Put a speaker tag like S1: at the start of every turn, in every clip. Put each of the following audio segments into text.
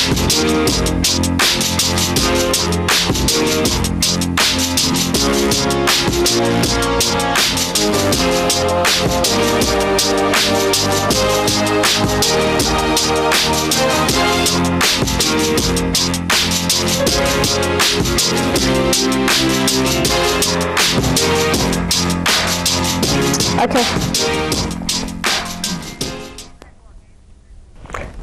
S1: Okay.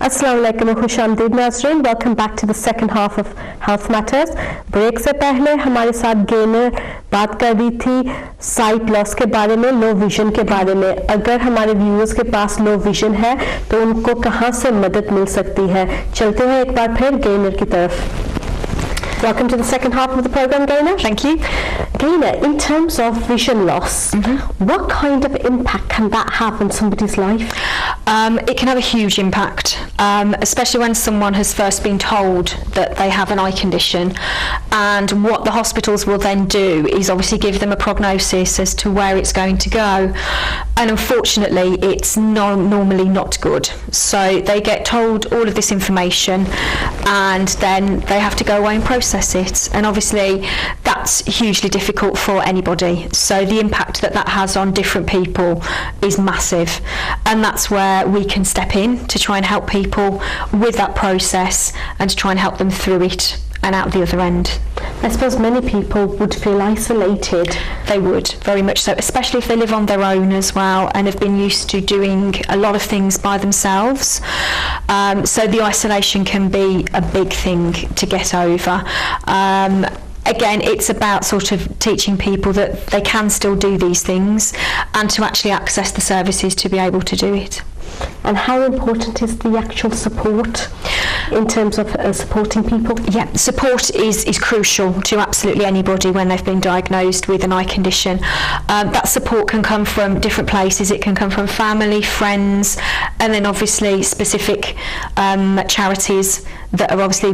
S1: अस्सलाम वालेकुम खुशामदीद नाज़रीन, welcome back to the second half of health matters. Break से पहले हमारे साथ गेनर बात कर रही थी साइट लॉस के बारे में, लो विजन के बारे में। अगर हमारे व्यूअर्स के पास लो विजन है तो उनको कहाँ से मदद मिल सकती है। चलते हैं एक बार फिर गेनर की तरफ। Welcome to the second half of the program, Gaynor.
S2: Thank you.
S1: Gaynor, in terms of vision loss, what kind of impact can that have on somebody's life?
S2: It can have a huge impact, especially when someone has first been told that they have an eye condition, and what the hospitals will then do is obviously give them a prognosis as to where it's going to go, and unfortunately it's normally not good. So they get told all of this information and then they have to go away and process it, and obviously that's hugely difficult for anybody. So the impact that has on different people is massive, and that's where we can step in to try and help people with that process and to try and help them through it and out the other end.
S1: I suppose many people would feel isolated.
S2: They would, very much so, especially if they live on their own as well and have been used to doing a lot of things by themselves. So the isolation can be a big thing to get over. Again, it's about sort of teaching people that they can still do these things and to actually access the services to be able to do it.
S1: And how important is the actual support in terms of supporting people?
S2: Yeah, support is crucial to absolutely anybody when they've been diagnosed with an eye condition. That support can come from different places. It can come from family, friends, and then obviously specific charities that are obviously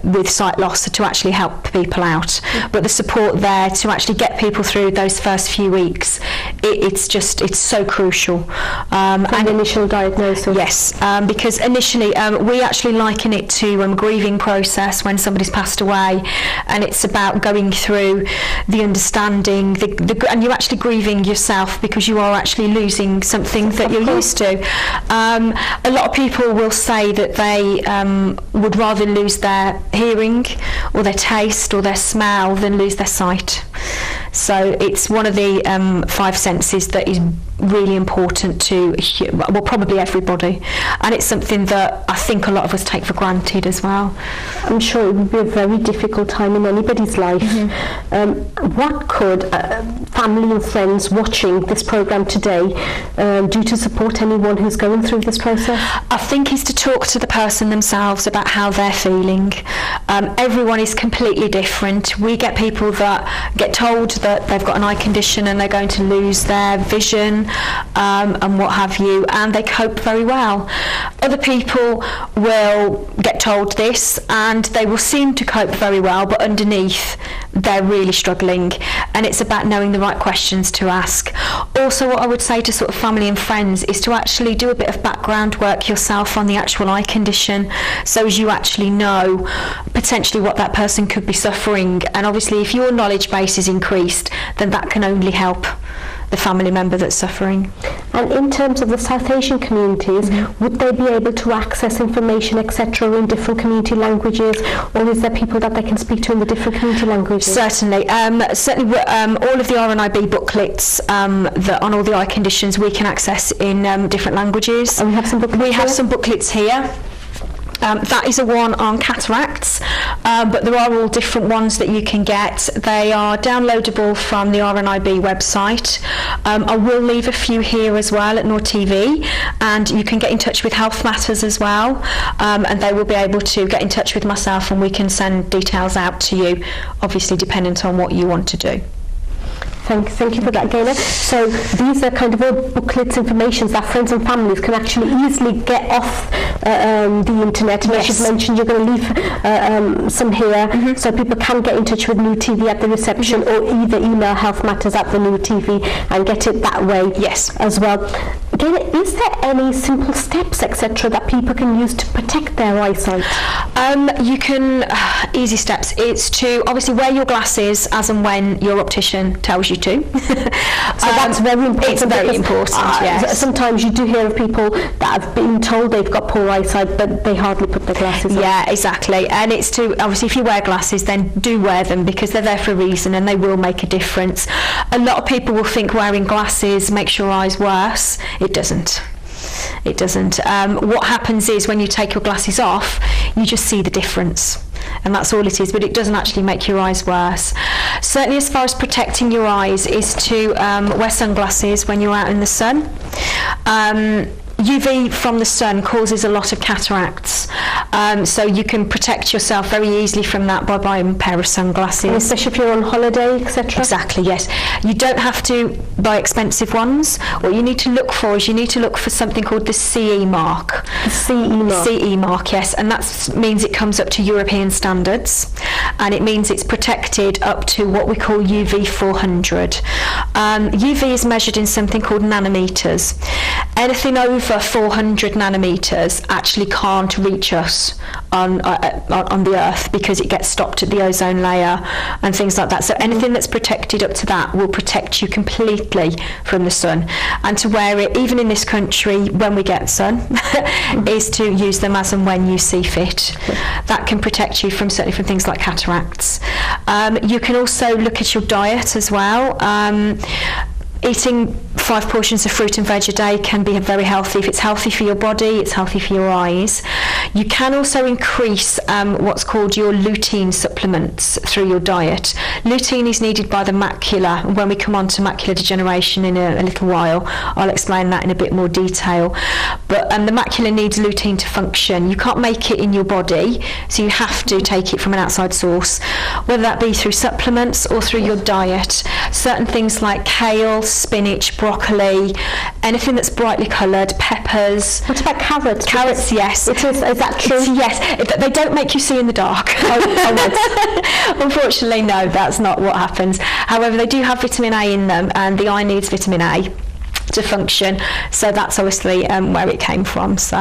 S2: with sight loss to actually help people out. But the support there to actually get people through those first few weeks, it's so crucial.
S1: And initial diagnosis.
S2: Yes, because initially we actually liken it to a grieving process when somebody's passed away, and it's about going through the understanding, and you're actually grieving yourself because you are actually losing something that you're used to. A lot of people will say that they would rather lose their hearing or their taste or their smell than lose their sight. So it's one of the 5 senses that is really important to, well, probably everybody, and it's something that I think a lot of us take for granted as well.
S1: I'm sure it would be a very difficult time in anybody's life. What could family and friends watching this program today do to support anyone who's going through this process?
S2: I think is to talk to the person themselves about how they're feeling. Everyone is completely different. We get people that get told that they've got an eye condition and they're going to lose their vision and what have you, and they cope very well. Other people will get told this and they will seem to cope very well, but underneath they're really struggling, and it's about knowing the right questions to ask. Also, what I would say to sort of family and friends is to actually do a bit of background work yourself on the actual eye condition, so as you actually know potentially what that person could be suffering, and obviously if your knowledge base is increased, then that can only help the family member that's suffering.
S1: And in terms of the South Asian communities, would they be able to access information, etc., in different community languages, or is there people that they can speak to in the different community languages?
S2: Certainly. Certainly, all of the RNIB booklets that on all the eye conditions we can access in different languages.
S1: And we have some booklets
S2: We have
S1: here?
S2: some booklets here. That is a one on cataracts, but there are all different ones that you can get. They are downloadable from the RNIB website. I will leave a few here as well at Noor TV, and you can get in touch with Health Matters as well, and they will be able to get in touch with myself and we can send details out to you, obviously dependent on what you want to do.
S1: Thank you for that, Gaynor. So these are kind of all booklets, information that friends and families can actually easily get off the internet. And as you've mentioned, you're going to leave some here, so people can get in touch with Noor TV at the reception, or either email Health Matters at the Noor TV and get it that way.
S2: Yes.
S1: As well. Again, is there any simple steps, etc., that people can use to protect their eyesight?
S2: You can, easy steps, it's to obviously wear your glasses as and when your optician tells you to.
S1: So that's very important.
S2: It's very important, yes.
S1: Sometimes you do hear of people that have been told they've got poor eyesight, but they hardly put their glasses on.
S2: Yeah, exactly. And it's to, obviously, if you wear glasses, then do wear them, because they're there for a reason and they will make a difference. A lot of people will think wearing glasses makes your eyes worse. It doesn't. It doesn't. What happens is when you take your glasses off, you just see the difference. And that's all it is, but it doesn't actually make your eyes worse. Certainly as far as protecting your eyes is to wear sunglasses when you're out in the sun. UV from the sun causes a lot of cataracts, so you can protect yourself very easily from that by buying a pair of sunglasses.
S1: And especially if you're on holiday, etc.?
S2: Exactly, yes. You don't have to buy expensive ones. What you need to look for is you need to look for something called the CE mark.
S1: The CE mark?
S2: CE mark, yes, and that means it comes up to European standards, and it means it's protected up to what we call UV 400. UV is measured in something called nanometers. Anything over 400 nanometers actually can't reach us on the Earth, because it gets stopped at the ozone layer and things like that. So anything that's protected up to that will protect you completely from the sun. And to wear it, even in this country, when we get sun, is to use them as and when you see fit. That can protect you from certainly from things like cataracts. You can also look at your diet as well. Eating 5 portions of fruit and veg a day can be very healthy. If it's healthy for your body, it's healthy for your eyes. You can also increase what's called your lutein supplements through your diet. Lutein is needed by the macula. When we come on to macular degeneration in a little while, I'll explain that in a bit more detail. But the macula needs lutein to function. You can't make it in your body, so you have to take it from an outside source, whether that be through supplements or through your diet. Certain things like kale, spinach, broccoli, anything that's brightly coloured, peppers.
S1: What about carrots?
S2: Carrots, yes.
S1: Is that true?
S2: Yes. They don't make you see in the dark. Unfortunately, no, that's not what happens. However, they do have vitamin A in them, and the eye needs vitamin A to function, so that's obviously where it came from. So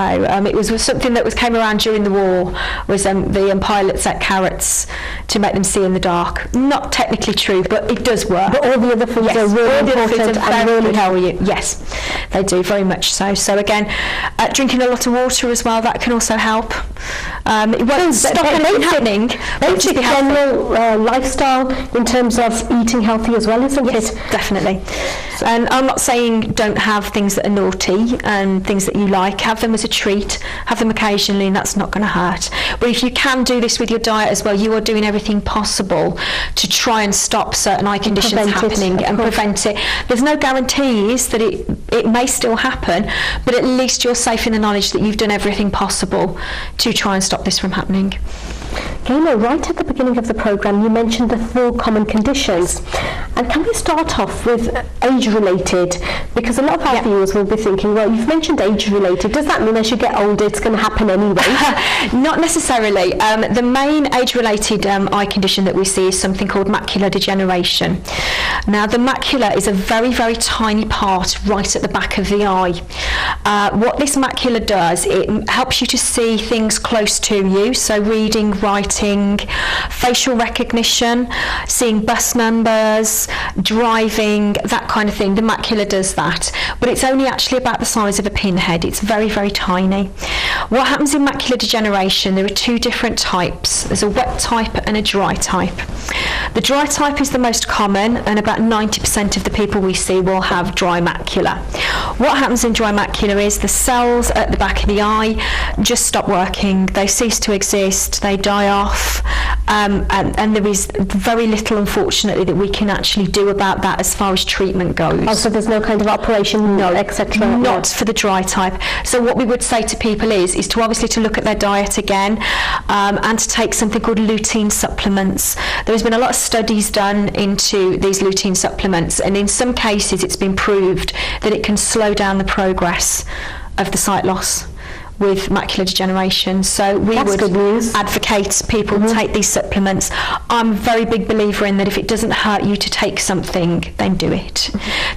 S2: it was something that came around during the war, was the pilots ate carrots to make them see in the dark. Not technically true, but it does work.
S1: But all the other foods are really important and really help you.
S2: Yes, they do, very much so. So again, drinking a lot of water as well, that can also help. It won't stop anything happening.
S1: Basic general lifestyle in terms of eating healthy as well, isn't it?
S2: Definitely. And I'm not saying don't have things that are naughty and things that you like. Have them as a treat. Have them occasionally, and that's not going to hurt. But if you can do this with your diet as well, you are doing everything possible to try and stop certain eye conditions happening and prevent it. There's no guarantees that it may still happen, but at least you're safe in the knowledge that you've done everything possible to try and stop this from happening.
S1: Gaynor, right at the beginning of the programme you mentioned the 4 common conditions, and can we start off with age-related, because a lot of our viewers will be thinking, well, you've mentioned age-related, does that mean as you get older it's going to happen anyway?
S2: Not necessarily. The main age-related eye condition that we see is something called macular degeneration. Now the macula is a very, very tiny part right at the back of the eye. What this macula does, it helps you to see things close to you, so reading, writing, facial recognition, seeing bus numbers, driving, that kind of thing. The macula does that, but it's only actually about the size of a pinhead. It's very, very tiny. What happens in macular degeneration, there are 2 different types. There's a wet type and a dry type. The dry type is the most common, and about 90% of the people we see will have dry macula. What happens in dry macula is the cells at the back of the eye just stop working, they cease to exist, they die off, and there is very little, unfortunately, that we can actually do about that as far as treatment goes.
S1: Oh, so there's no kind of operation, etc.?
S2: Not for the dry type. So what we would say to people is to obviously to look at their diet again, and to take something called lutein supplements. There's been a lot of studies done into these lutein supplements, and in some cases it's been proved that it can slow down the progress of the sight loss with macular degeneration. So we
S1: That's
S2: would
S1: good news.
S2: advocate people take these supplements. I'm a very big believer in that if it doesn't hurt you to take something, then do it.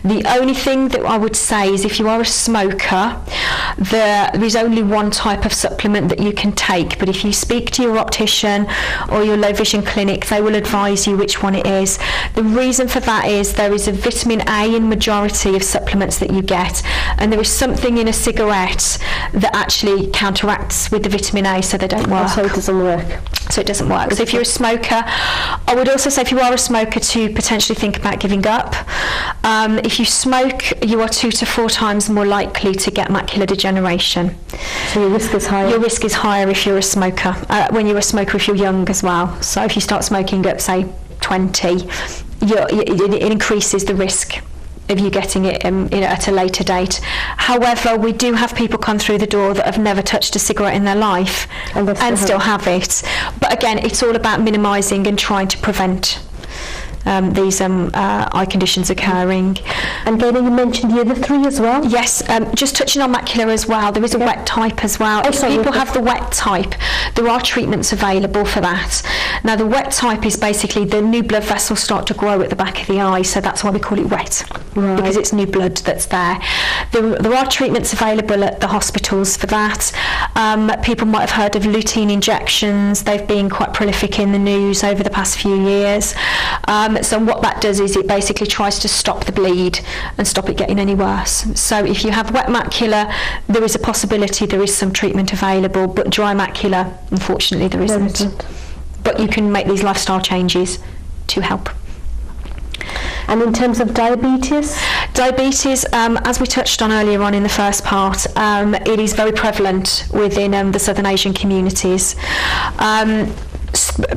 S2: The only thing that I would say is if you are a smoker, there is only one type of supplement that you can take, but if you speak to your optician or your low vision clinic, they will advise you which one it is. The reason for that is there is a vitamin A in majority of supplements that you get, and there is something in a cigarette that actually counteracts with the vitamin A, so they don't work.
S1: So it doesn't work.
S2: So it doesn't work. So if you're a smoker, I would also say if you are a smoker to potentially think about giving up. If you smoke, you are 2 to 4 times more likely to get macular degeneration.
S1: So your risk is higher.
S2: Your risk is higher if you're a smoker. When you're a smoker, if you're young as well. So if you start smoking at say 20, it increases the risk of you getting it at a later date. However, we do have people come through the door that have never touched a cigarette in their life and still have it. But again, it's all about minimising and trying to prevent these eye conditions occurring.
S1: And Gaynor, you mentioned the other 3 as well?
S2: Yes, just touching on macular as well, there is a wet type as well. If people have the wet type, there are treatments available for that. Now the wet type is basically the new blood vessels start to grow at the back of the eye, so that's why we call it wet, because it's new blood that's there. There are treatments available at the hospitals for that. People might have heard of lutein injections. They've been quite prolific in the news over the past few years. So what that does is it basically tries to stop the bleed and stop it getting any worse. So if you have wet macula, there is a possibility there is some treatment available, but dry macula, unfortunately, there isn't. But you can make these lifestyle changes to help.
S1: And in terms of diabetes?
S2: Diabetes, as we touched on earlier on in the first part, it is very prevalent within the Southern Asian communities.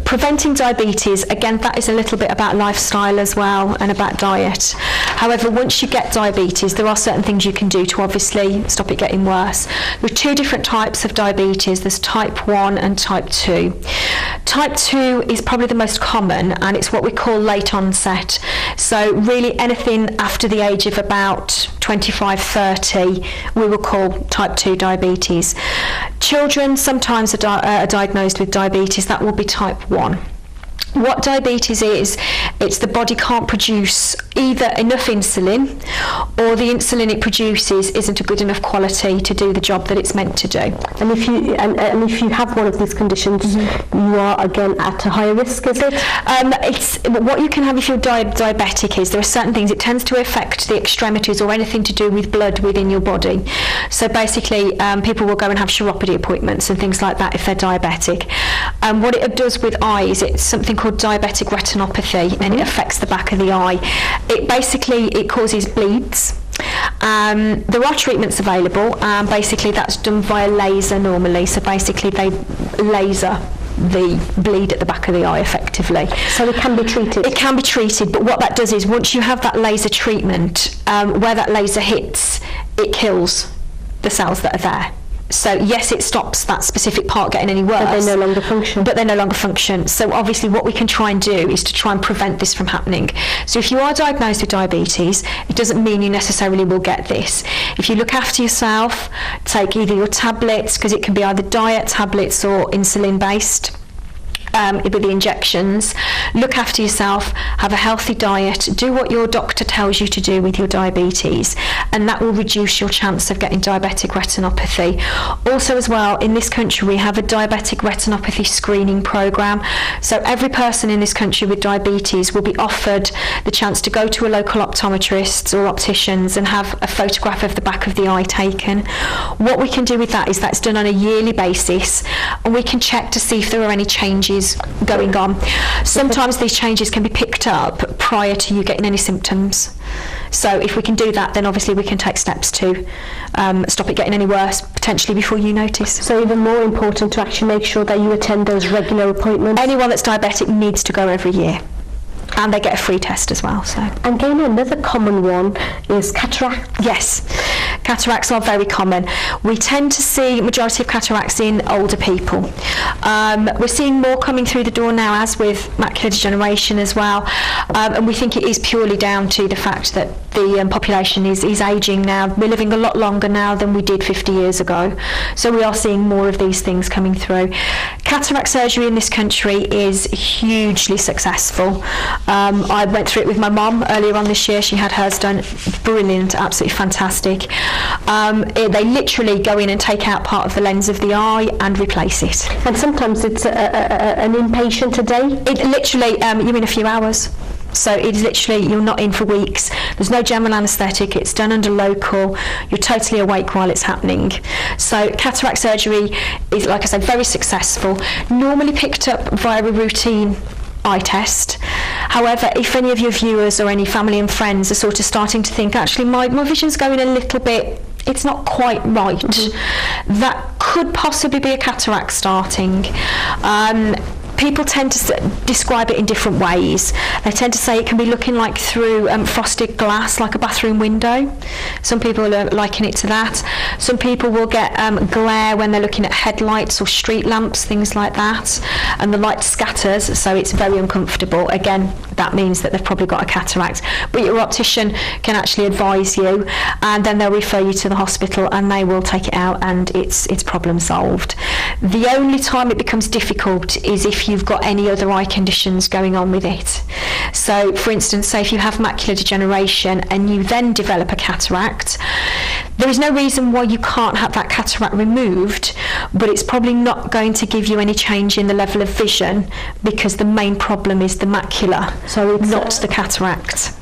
S2: Preventing diabetes, again, that is a little bit about lifestyle as well and about diet. However, once you get diabetes, there are certain things you can do to obviously stop it getting worse. There are 2 different types of diabetes. There's type 1 and type 2. Type 2 is probably the most common, and it's what we call late onset. So really anything after the age of about 25, 30, we will call type 2 diabetes. Children sometimes are diagnosed with diabetes. That will be type 1. What diabetes is, it's the body can't produce either enough insulin, or the insulin it produces isn't a good enough quality to do the job that it's meant to do.
S1: And if you if you have one of these conditions, you are again at a higher risk, is it?
S2: It's what you can have if you're diabetic is there are certain things. It tends to affect the extremities or anything to do with blood within your body. So basically, people will go and have chiropody appointments and things like that if they're diabetic. What it does with eyes, it's something called diabetic retinopathy, and it affects the back of the eye. It causes bleeds. There are treatments available, and basically that's done via laser normally. So basically they laser the bleed at the back of the eye effectively.
S1: So it can be treated?
S2: It can be treated, but what that does is once you have that laser treatment, where that laser hits, it kills the cells that are there. So yes, it stops that specific part getting any worse.
S1: But they no longer function.
S2: But they no longer function. So obviously what we can try and do is to try and prevent this from happening. So if you are diagnosed with diabetes, it doesn't mean you necessarily will get this. If you look after yourself, take either your tablets, because it can be either diet tablets or insulin based. With the injections, look after yourself, have a healthy diet, do what your doctor tells you to do with your diabetes, and that will reduce your chance of getting diabetic retinopathy. Also as well, in this country we have a diabetic retinopathy screening program. So every person in this country with diabetes will be offered the chance to go to a local optometrist or opticians and have a photograph of the back of the eye taken. What we can do with that is that's done on a yearly basis, and we can check to see if there are any changes going on. Sometimes these changes can be picked up prior to you getting any symptoms. So if we can do that, then obviously we can take steps to stop it getting any worse, potentially before you notice.
S1: So even more important to actually make sure that you attend those regular appointments?
S2: Anyone that's diabetic needs to go every year. And they get a free test as well. So.
S1: And again, another common one is cataract.
S2: Yes. cataracts are very common. We tend to see majority of cataracts in older people. We're seeing more coming through the door now, as with macular degeneration as well, and we think it is purely down to the fact that the population is ageing now. We're living a lot longer now than we did 50 years ago, so we are seeing more of these things coming through. Cataract surgery in this country is hugely successful. I went through it with my mum earlier on this year. She had hers done. Brilliant, absolutely fantastic. They literally go in and take out part of the lens of the eye and replace it.
S1: And sometimes it's an inpatient a day?
S2: It literally, you're in a few hours. So it's literally, you're not in for weeks. There's no general anaesthetic. It's done under local. You're totally awake while it's happening. So cataract surgery is, like I said, very successful. Normally picked up via a routine eye test. However, if any of your viewers or any family and friends are sort of starting to think, actually my vision's going a little bit, it's not quite right, that could possibly be a cataract starting. People tend to describe it in different ways. They tend to say it can be looking like through frosted glass, like a bathroom window. Some people are liking it to that. Some people will get glare when they're looking at headlights or street lamps, things like that, and the light scatters, so it's very uncomfortable. Again, that means that they've probably got a cataract. But your optician can actually advise you, and then they'll refer you to the hospital, and they will take it out, and it's problem solved. The only time it becomes difficult is if you've got any other eye conditions going on with it. So, for instance, say if you have macular degeneration and you then develop a cataract, there is no reason why you can't have that cataract removed, but it's probably not going to give you any change in the level of vision, because the main problem is the macula, so it's not the cataract.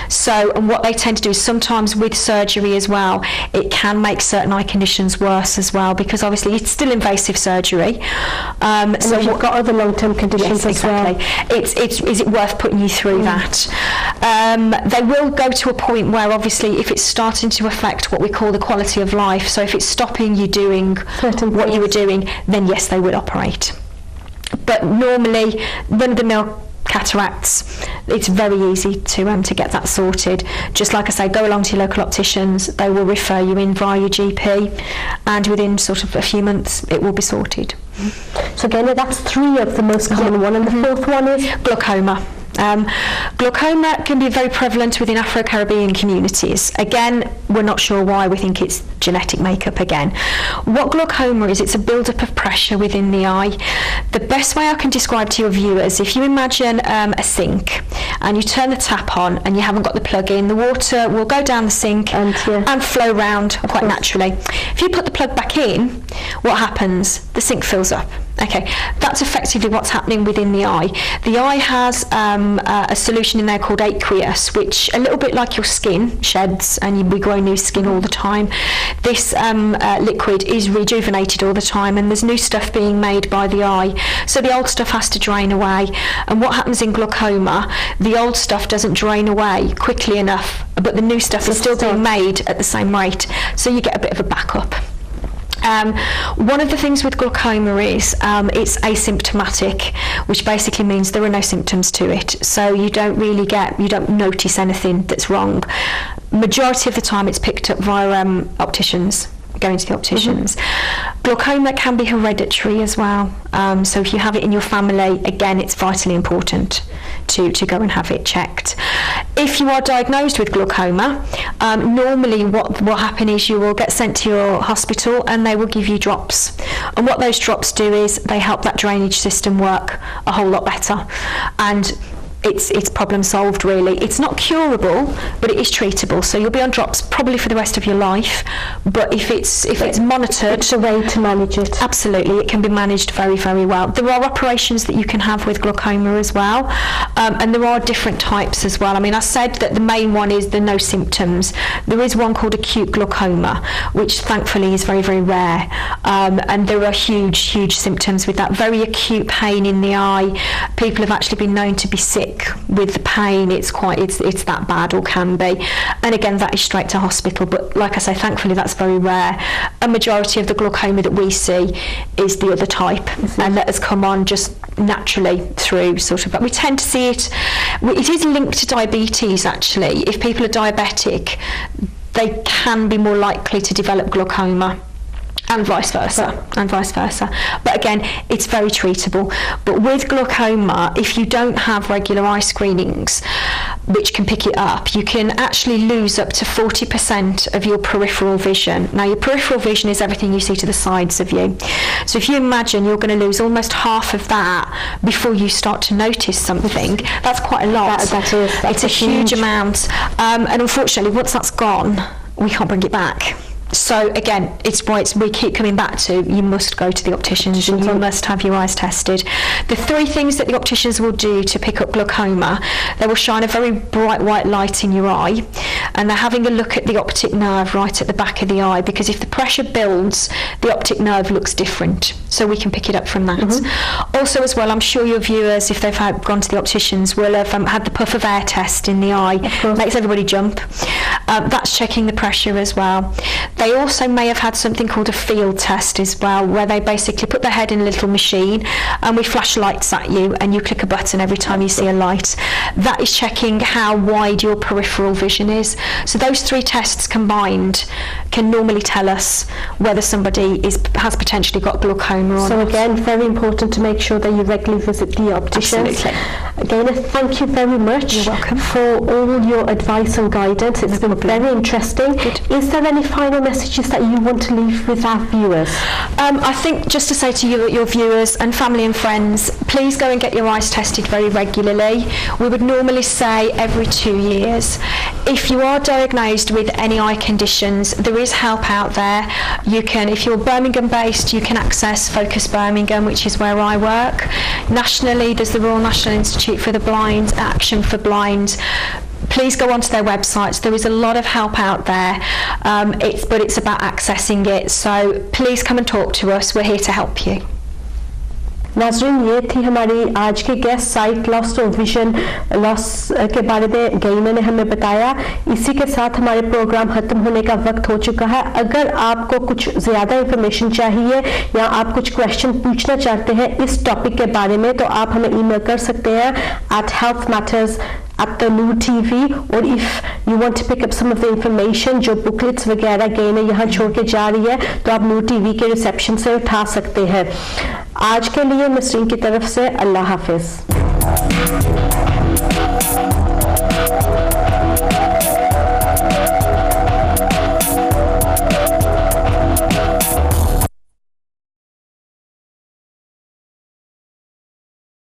S2: So, and what they tend to do is sometimes with surgery as well, it can make certain eye conditions worse as well, because obviously it's still invasive surgery.
S1: And so you've got other long-term conditions as well.
S2: Is it worth putting you through that? They will go to a point where obviously if it's starting to affect what we call the quality of life, so if it's stopping you doing what you were doing, then yes, they would operate. But normally, run-of-the-mill cataracts, it's very easy to get that sorted. Just like I say, go along to your local opticians, they will refer you in via your GP, and within sort of a few months it will be sorted.
S1: So again, that's 3 of the most common one, and the 4th one is
S2: glaucoma. Glaucoma can be very prevalent within Afro-Caribbean communities. Again, we're not sure why. We think it's genetic makeup again. What glaucoma is, it's a build-up of pressure within the eye. The best way I can describe to your viewers, if you imagine a sink and you turn the tap on and you haven't got the plug in, the water will go down the sink and flow round quite naturally. If you put the plug back in, what happens? The sink fills up. Okay, that's effectively what's happening within the eye. The eye has a solution in there called aqueous, which a little bit like your skin sheds, and we grow new skin all the time. This liquid is rejuvenated all the time, and there's new stuff being made by the eye. So the old stuff has to drain away. And what happens in glaucoma, the old stuff doesn't drain away quickly enough, but the new stuff is still being made at the same rate. So you get a bit of a backup. One of the things with glaucoma is it's asymptomatic, which basically means there are no symptoms to it. So you don't notice anything that's wrong. Majority of the time it's picked up via opticians. Going to the opticians. Glaucoma can be hereditary as well. So if you have it in your family, again, it's vitally important to go and have it checked. If you are diagnosed with glaucoma, normally what will happen is you will get sent to your hospital and they will give you drops. And what those drops do is they help that drainage system work a whole lot better. And it's problem solved, really. It's not curable, but it is treatable. So you'll be on drops probably for the rest of your life. But if it's monitored,
S1: it's a way to manage it.
S2: Absolutely, it can be managed very, very well. There are operations that you can have with glaucoma as well, and there are different types as well. I mean, I said that the main one is the no symptoms. There is one called acute glaucoma, which thankfully is very, very rare, and there are huge symptoms with that. Very acute pain in the eye. People have actually been known to be sick with the pain. It's that bad, or can be, and again that is straight to hospital. But like I say, thankfully that's very rare. A majority of the glaucoma that we see is the other type, and that has come on just naturally through sort of, but we tend to see it is linked to diabetes actually. If people are diabetic, they can be more likely to develop glaucoma. And vice versa. But again, it's very treatable. But with glaucoma, if you don't have regular eye screenings, which can pick it up, you can actually lose up to 40% of your peripheral vision. Now, your peripheral vision is everything you see to the sides of you. So if you imagine you're going to lose almost half of that before you start to notice something, that's quite a lot. It's a huge amount. And unfortunately, once that's gone, we can't bring it back. So again, it's why we keep coming back to, you must go to the opticians and you must have your eyes tested. The three things that the opticians will do to pick up glaucoma: they will shine a very bright white light in your eye, and they're having a look at the optic nerve right at the back of the eye, because if the pressure builds, the optic nerve looks different, so we can pick it up from that. Also as well, I'm sure your viewers, if they've gone to the opticians, will have had the puff of air test in the eye. Makes everybody jump. That's checking the pressure as well. They also may have had something called a field test as well, where they basically put their head in a little machine and we flash lights at you and you click a button every time you see a light. That is checking how wide your peripheral vision is. So those three tests combined can normally tell us whether somebody has potentially got glaucoma or not.
S1: So again, very important to make sure that you regularly visit the opticians.
S2: Absolutely.
S1: Again, thank you very much.
S2: You're welcome.
S1: For all your advice and guidance. It's been very interesting.
S2: Good.
S1: Is there any final messages that you want to leave with our viewers?
S2: I think just to say to your viewers and family and friends, please go and get your eyes tested very regularly. We would normally say every 2 years. If you are diagnosed with any eye conditions, there is help out there. You can, if you're Birmingham based, you can access Focus Birmingham, which is where I work. Nationally, there's the Royal National Institute for the Blind, Action for Blind. Please go onto their websites. There is a lot of help out there, but it's about accessing it. So please come and talk to us. We're here to help you.
S1: नाज़रीन, ये थी हमारी आज की guest, site loss और vision loss के बारे में गईना ने हमें बताया। इसी के साथ हमारे प्रोग्राम खत्म होने का वक्त हो चुका है। अगर आपको कुछ ज़्यादा इंफॉर्मेशन चाहिए या आप कुछ क्वेश्चन पूछना चाहते हैं इस टॉपिक के बारे में, तो आप हमें ईमेल कर सकते हैं at healthmatters@the.nu.tv। और if you want to pick up some of the information, जो बुकलेट्स वगैरह गईना यहाँ छोड़ के जा रही है, तो आप न्यू टीवी के रिसेप्शन से उठा सकते हैं। आज के लिए नसरीन की तरफ से अल्लाह हाफिज।